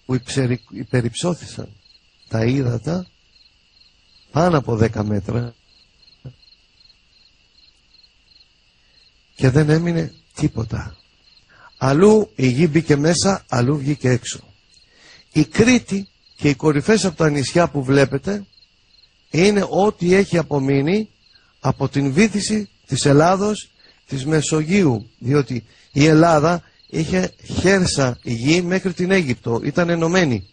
που υπερυψώθησαν τα ύδατα πάνω από 10 μέτρα και δεν έμεινε τίποτα. Αλλού η γη μπήκε μέσα, αλλού βγήκε έξω. Η Κρήτη και οι κορυφές από τα νησιά που βλέπετε είναι ό,τι έχει απομείνει από την βύθιση της Ελλάδος, της Μεσογείου, διότι η Ελλάδα είχε χέρσα η γη μέχρι την Αίγυπτο, ήταν ενωμένη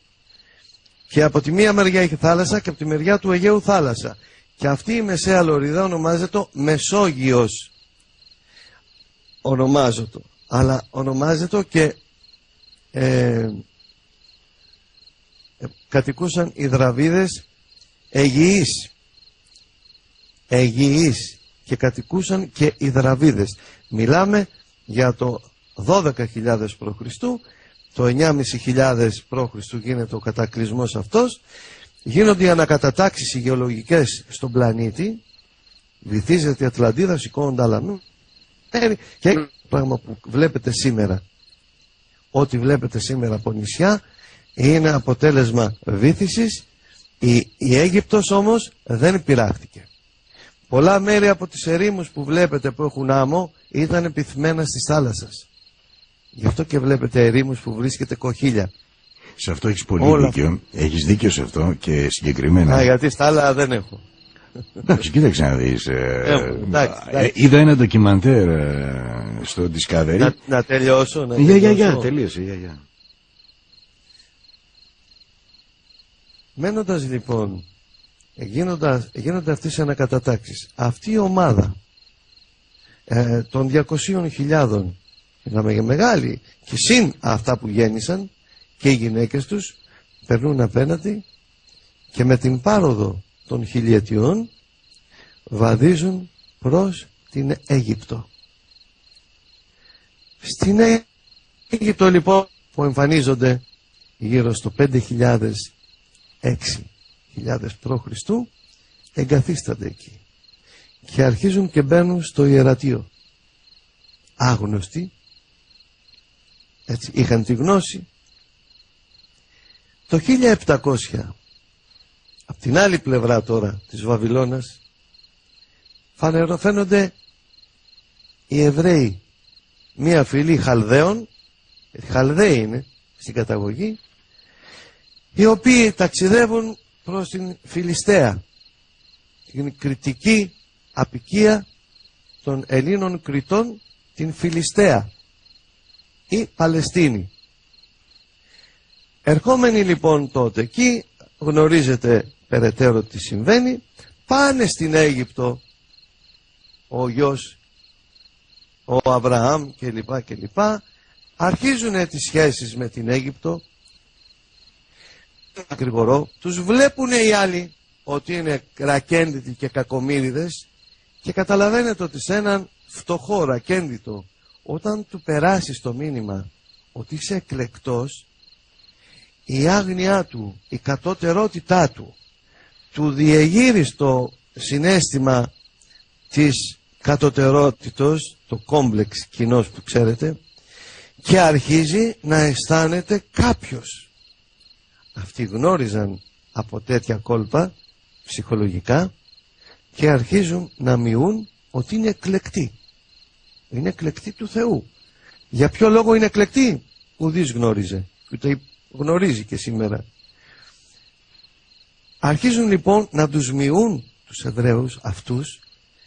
και από τη μία μεριά είχε θάλασσα και από τη μεριά του Αιγαίου θάλασσα, και αυτή η μεσαία λωρίδα ονομάζεται Μεσόγειος, ονομάζεται, αλλά ονομάζεται και κατοικούσαν οι Δραβίδες Αιγιείς και κατοικούσαν και οι Δραβίδες. Μιλάμε για το 12.000 π.Χ. Το 9.500 π.Χ. γίνεται ο κατακλυσμός αυτός. Γίνονται οι ανακατατάξεις οι γεωλογικές στον πλανήτη. Βυθίζεται η Ατλαντίδα, σηκώνονται άλλα και πράγμα που βλέπετε σήμερα. Ό,τι βλέπετε σήμερα από νησιά είναι αποτέλεσμα βύθισης. Η Αίγυπτος όμως δεν πειράχτηκε. Πολλά μέρη από τις ερήμους που βλέπετε που έχουν άμμο ήταν επιθυμένα στις θάλασσας. Γι' αυτό και βλέπετε ερήμους που βρίσκεται κοχύλια. Σε αυτό έχεις πολύ δίκιο. Έχεις δίκιο σε αυτό και συγκεκριμένα. Γιατί στα άλλα δεν έχω. Εντάξει, κοίταξε να δεις. Είδα ένα ντοκιμαντέρ στο Discovery. Να τελειώσω. Τελείωσε. Μένοντας λοιπόν, γίνονται αυτές οι ανακατατάξεις. Αυτή η ομάδα των 200.000, μιλάμε για μεγάλη, και συν αυτά που γέννησαν και οι γυναίκες τους, περνούν απέναντι και με την πάροδο των χιλιετιών βαδίζουν προς την Αίγυπτο. Στην Αίγυπτο λοιπόν που εμφανίζονται γύρω στο 5.000 6.000 π.Χ. εγκαθίστανται εκεί και αρχίζουν και μπαίνουν στο ιερατείο. Άγνωστοι, έτσι, είχαν τη γνώση. Το 1700, από την άλλη πλευρά τώρα της Βαβυλώνας, φαίνονται οι Εβραίοι, μία φυλή Χαλδαίων, Χαλδαίοι είναι στην καταγωγή, οι οποίοι ταξιδεύουν προς την Φιλιστέα, την κριτική απικία των Ελλήνων Κριτών, την Φιλιστέα ή Παλαιστίνη. Ερχόμενοι λοιπόν τότε εκεί, γνωρίζετε περαιτέρω τι συμβαίνει, πάνε στην Αίγυπτο ο γιος, ο Αβραάμ κλπ. Αρχίζουν τις σχέσεις με την Αίγυπτο. Γρηγορό, τους βλέπουν οι άλλοι ότι είναι ρακέντητοι και κακομοίριδες και καταλαβαίνετε ότι σε έναν φτωχό ρακέντητο, όταν του περάσεις το μήνυμα ότι είσαι εκλεκτός, η άγνοιά του, η κατώτερότητά του, του διεγείρει στο συναίσθημα της κατωτερότητος, το κόμπλεξ κοινός που ξέρετε, και αρχίζει να αισθάνεται κάποιος. Αυτοί γνώριζαν από τέτοια κόλπα ψυχολογικά και αρχίζουν να μειούν ότι είναι εκλεκτοί. Είναι εκλεκτοί του Θεού. Για ποιο λόγο είναι εκλεκτοί? Ουδής γνώριζε. Ούτε γνωρίζει και σήμερα. Αρχίζουν λοιπόν να τους μειούν τους Εβραίους αυτούς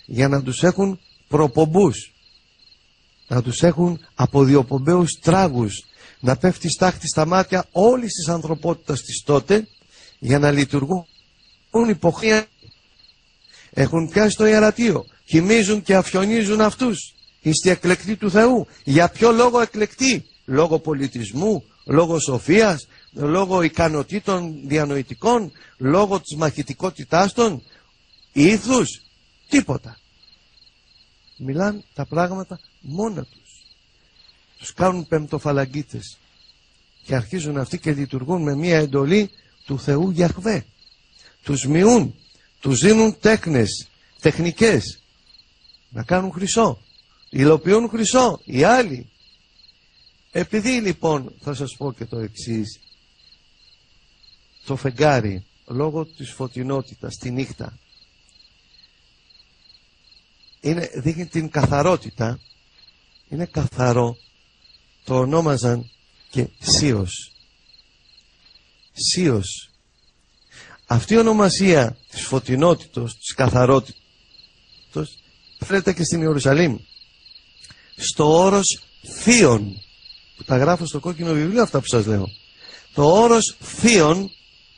για να τους έχουν προπομπούς. Να τους έχουν αποδιοπομπαίους τράγους. Να πέφτει στάχτη στα μάτια όλης της ανθρωπότητας της τότε για να λειτουργούν υποχρία. Έχουν πιάσει το ιερατείο, κοιμίζουν και αφιονίζουν αυτούς. Είστε εκλεκτοί του Θεού. Για ποιο λόγο εκλεκτοί? Λόγω πολιτισμού, λόγω σοφίας, λόγω ικανοτήτων διανοητικών, λόγω της μαχητικότητάς των, ήθους, τίποτα. Μιλάνε τα πράγματα μόνα τους. Τους κάνουν πεμπτοφαλαγγίτες και αρχίζουν αυτοί και λειτουργούν με μία εντολή του Θεού Γιαχβέ. Τους μειούν, τους δίνουν τεχνικές να κάνουν χρυσό, υλοποιούν χρυσό. Οι άλλοι Επειδή λοιπόν θα σας πω και το εξής, το φεγγάρι λόγω της φωτεινότητας τη νύχτα δείχνει την καθαρότητα, είναι καθαρό, το ονόμαζαν και Σίος. Σίος. Αυτή η ονομασία της φωτεινότητος, της καθαρότητος φέρεται και στην Ιερουσαλήμ στο όρος Θείον, που τα γράφω στο κόκκινο βιβλίο αυτά που σας λέω. Το όρος Θείον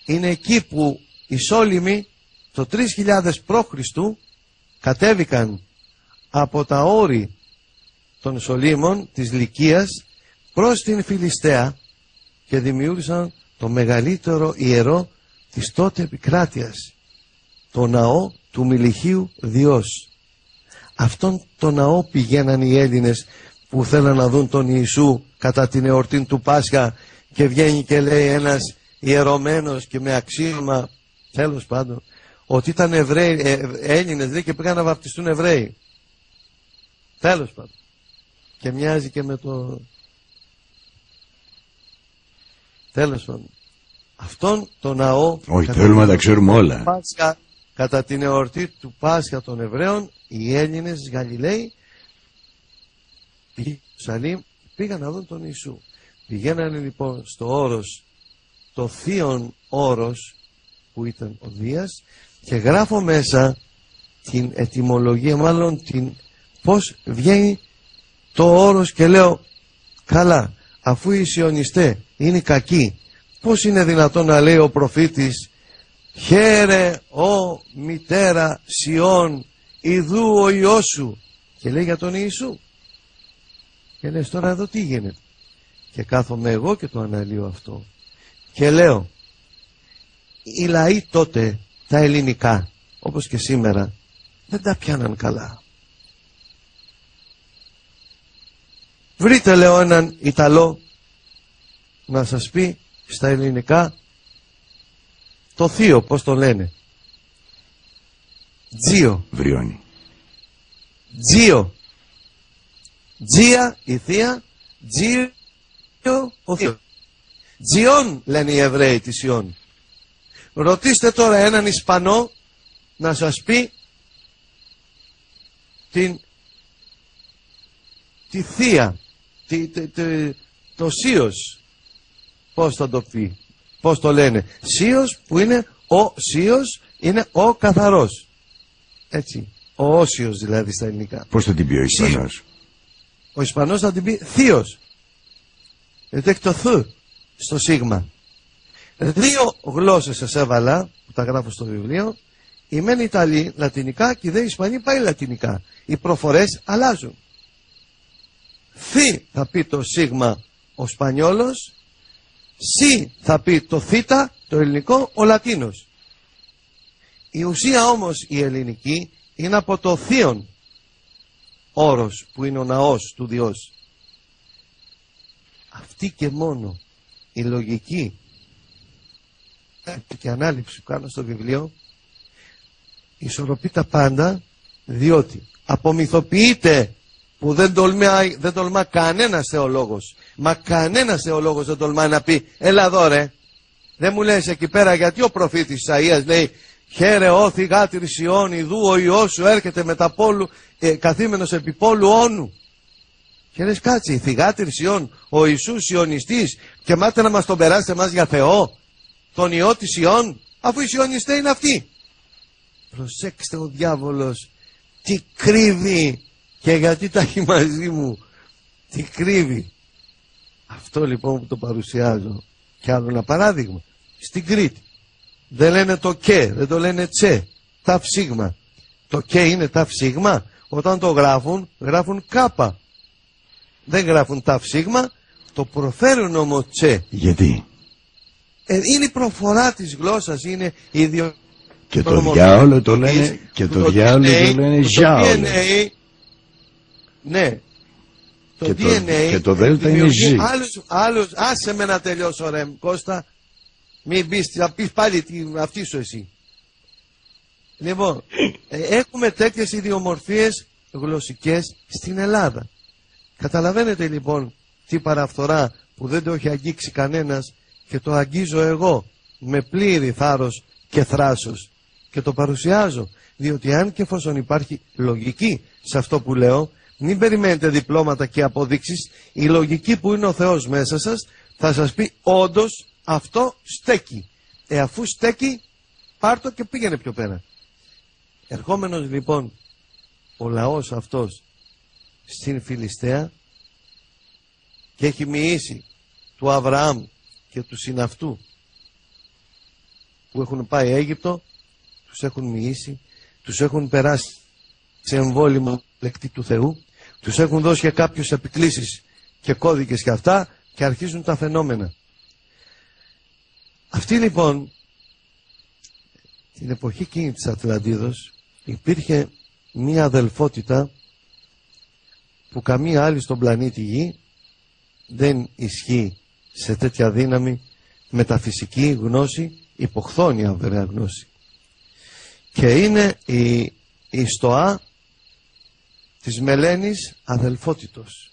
είναι εκεί που οι Σόλυμοι το 3000 π.Χ. κατέβηκαν από τα όρη των Σολύμων της Λυκίας προς την Φιλιστέα και δημιούργησαν το μεγαλύτερο ιερό της τότε επικράτειας, το ναό του Μιλιχίου Διός. Αυτόν το ναό πηγαίναν οι Έλληνες που θέλαν να δουν τον Ιησού κατά την εορτή του Πάσχα και βγαίνει και λέει ένας ιερωμένος και με αξίωμα, τέλος πάντων, ότι ήταν Εβραίοι, Έλληνες λέει, και πήγαν να βαπτιστούν Εβραίοι. Τέλος πάντων. Και μοιάζει και με το... Τέλος πάντων. Αυτόν το ναό... Όχι, θέλουμε να τα ξέρουμε όλα. Πάσχα, κατά την εορτή του Πάσχα των Εβραίων, οι Έλληνες Γαλιλαίοι πήγαν να δουν τον Ιησού. Πηγαίνανε λοιπόν στο όρος, το θείον όρος που ήταν ο Δίας, και γράφω μέσα την ετυμολογία, μάλλον πώς βγαίνει το όρος, και λέω καλά, αφού οι Σιωνιστές είναι κακοί, πώς είναι δυνατόν να λέει ο προφήτης χαίρε ο μητέρα Σιών, ιδού ο Υιός σου, και λέει για τον Ιησού. Και λες τώρα εδώ τι γίνεται? Και κάθομαι εγώ και το αναλύω αυτό και λέω, οι λαοί τότε τα ελληνικά όπως και σήμερα δεν τα πιάναν καλά. Βρείτε, λέω, έναν Ιταλό να σας πει στα ελληνικά το θείο, πώς το λένε? Τζίο. Βριώνει. Τζίο. Τζία η θεία, Τζίο ο θείος. Τζιόν λένε οι Εβραίοι της Ιών. Ρωτήστε τώρα έναν Ισπανό να σας πει τη θεία, το Σίος, πώς θα το πει, πώς το λένε? Σίος, που είναι ο Σίος, είναι ο καθαρός, έτσι, ο Όσιος δηλαδή στα ελληνικά. Πώς θα την πει ο Ισπανός? Ο Ισπανός θα την πει θείος, γιατί έχει το θ στο σίγμα. Δύο γλώσσες σας έβαλα που τα γράφω στο βιβλίο. Η μεν Ιταλή λατινικά και οι δε Ισπανοί πάλι λατινικά. Οι προφορές αλλάζουν. Θ θα πει το σίγμα ο Σπανιόλος, Σ θα πει το Θ το ελληνικό ο Λατίνος. Η ουσία όμως η ελληνική είναι από το θείον όρος που είναι ο ναός του Διός. Αυτή και μόνο η λογική και ανάληψη που κάνω στο βιβλίο ισορροπεί τα πάντα, διότι απομυθοποιείται που δεν τολμά κανένας θεολόγος, μα κανένας θεολόγος δεν τολμά να πει έλα εδώ ρε, δεν μου λες εκεί πέρα γιατί ο προφήτης Ισαΐας λέει χαίρε ο θυγάτηρ Σιών, ιδού ο Υιός σου έρχεται μετά πόλου, καθήμενος επί πόλου όνου. Και λες κάτσε, η θυγάτηρ Σιών, ο Ιησούς Σιωνιστής, και μάτε να μας τον περάσετε εμάς για Θεό, τον Υιό της Σιών, αφού οι Σιωνιστές είναι αυτοί. Προσέξτε ο διάβολος τι κρύβει και γιατί τα έχει μαζί μου, τι κρύβει. Αυτό λοιπόν που το παρουσιάζω. Και άλλο ένα παράδειγμα, στην Κρήτη δεν λένε το και, δεν το λένε τσε, ταφ σίγμα. Το και είναι ταφ σίγμα, όταν το γράφουν κάπα. Δεν γράφουν ταφ σίγμα, το προφέρουν όμως τσε. Γιατί? Είναι η προφορά της γλώσσας, είναι η ίδιο. Και το διάολο το λένε, και το διάολο το λένε ζιάολο. Ναι. Το DNA και το δέλτα είναι ζι. Άλλους, άσε με να τελειώσω ρε Κώστα. Μην πεις, θα πεις πάλι αυτή σου εσύ. Λοιπόν, έχουμε τέτοιες ιδιομορφίες γλωσσικές στην Ελλάδα. Καταλαβαίνετε λοιπόν τι παραφθορά που δεν το έχει αγγίξει κανένας και το αγγίζω εγώ με πλήρη θάρρος και θράσος και το παρουσιάζω, διότι αν και εφόσον υπάρχει λογική σε αυτό που λέω, μην περιμένετε διπλώματα και αποδείξεις. Η λογική που είναι ο Θεός μέσα σας θα σας πει όντως αυτό στέκει. Αφού στέκει, πάρ' το και πήγαινε πιο πέρα. Ερχόμενος λοιπόν ο λαός αυτός στην Φιλιστέα και έχει μοιήσει του Αβραάμ και του συναυτού που έχουν πάει Αίγυπτο, τους έχουν μοιήσει, τους έχουν περάσει σε εμβόλυμα λεκτή του Θεού, τους έχουν δώσει και κάποιους επικλήσεις και κώδικες και αυτά και αρχίζουν τα φαινόμενα. Αυτή λοιπόν την εποχή εκείνη της Ατλαντίδος υπήρχε μία αδελφότητα που καμία άλλη στον πλανήτη Γη δεν ισχύει σε τέτοια δύναμη, μεταφυσική γνώση, υποχθόνια βέβαια γνώση. Και είναι η στοά της Μελένης αδελφότητος,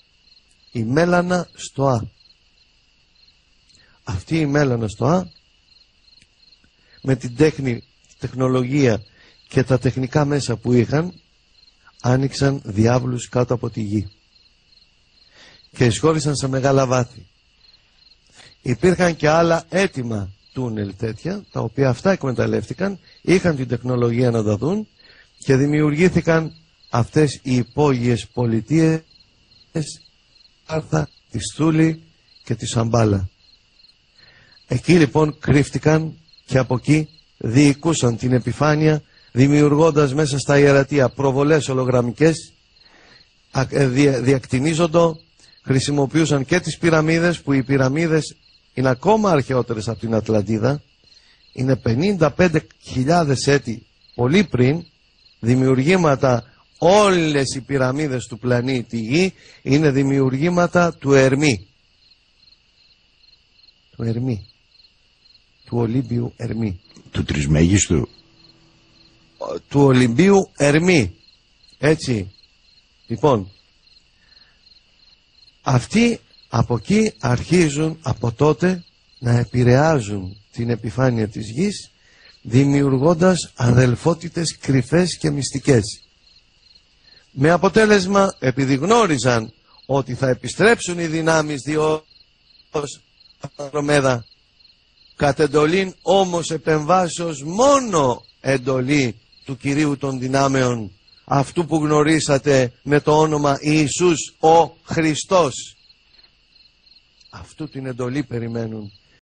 η Μέλανα στοά. Αυτή η Μέλανα στοά με την τεχνολογία και τα τεχνικά μέσα που είχαν άνοιξαν διάβλους κάτω από τη γη και εισχώρησαν σε μεγάλα βάθη. Υπήρχαν και άλλα έτοιμα τούνελ τέτοια, τα οποία αυτά εκμεταλλεύτηκαν, είχαν την τεχνολογία να τα δουν και δημιουργήθηκαν αυτές οι υπόγειες πολιτείες, Άρθα, τη Στούλη και τη Σαμπάλα. Εκεί λοιπόν κρύφτηκαν και από εκεί διοικούσαν την επιφάνεια, δημιουργώντας μέσα στα ιερατεία προβολές ολογραμμικές, διακτηνίζοντο, χρησιμοποιούσαν και τις πυραμίδες, που οι πυραμίδες είναι ακόμα αρχαιότερες από την Ατλαντίδα, είναι 55.000 έτη πολύ πριν, δημιουργήματα. Όλες οι πυραμίδες του πλανήτη Γη είναι δημιουργήματα του Ερμή. Του Ερμή. Του Ολύμπιου Ερμή. Του Τρισμέγιστου. Του Ολυμπίου Ερμή. Έτσι. Λοιπόν, αυτοί από εκεί αρχίζουν από τότε να επηρεάζουν την επιφάνεια της Γης, δημιουργώντας αδελφότητες κρυφές και μυστικές. Με αποτέλεσμα, επειδή γνώριζαν ότι θα επιστρέψουν οι δυνάμεις Διός Ανδρομέδα, κατ' εντολήν όμως επεμβάσεως μόνο εντολή του Κυρίου των Δυνάμεων, αυτού που γνωρίσατε με το όνομα Ιησούς ο Χριστός. Αυτού την εντολή περιμένουν